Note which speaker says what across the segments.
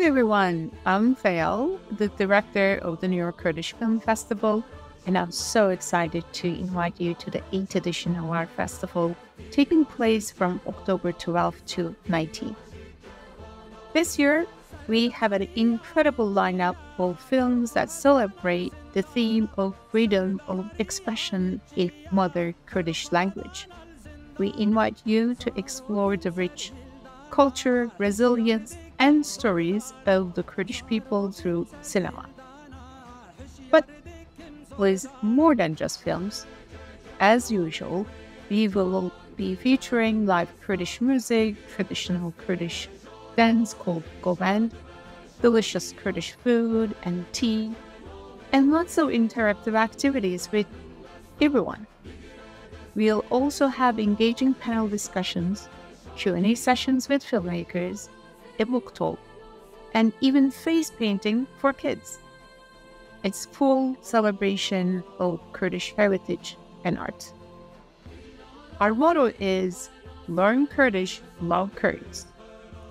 Speaker 1: everyone, I'm Xeyal, the director of the New York Kurdish Film Festival, and I'm so excited to invite you to the 8th edition of our festival, taking place from October 12th to 19th. This year, we have an incredible lineup of films that celebrate the theme of freedom of expression in mother Kurdish language. We invite you to explore the rich culture, resilience, and stories of the Kurdish people through cinema. But with more than just films, as usual, we will be featuring live Kurdish music, traditional Kurdish dance called govand, delicious Kurdish food and tea, and lots of interactive activities with everyone. We'll also have engaging panel discussions, Q&A sessions with filmmakers, a book talk, and even face painting for kids. It's full celebration of Kurdish heritage and art. Our motto is Learn Kurdish, Love Kurds.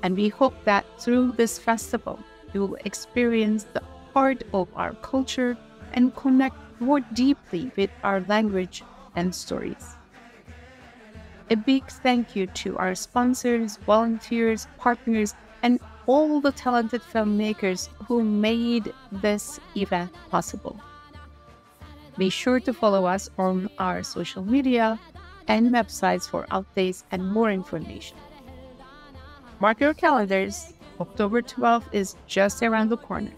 Speaker 1: And we hope that through this festival, you will experience the heart of our culture and connect more deeply with our language and stories. A big thank you to our sponsors, volunteers, partners, and all the talented filmmakers who made this event possible. Be sure to follow us on our social media and websites for updates and more information. Mark your calendars. October 12th is just around the corner.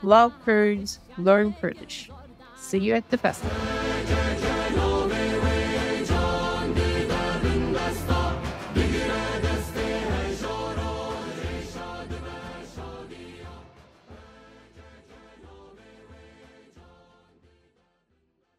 Speaker 1: Love Kurds, learn Kurdish. See you at the festival.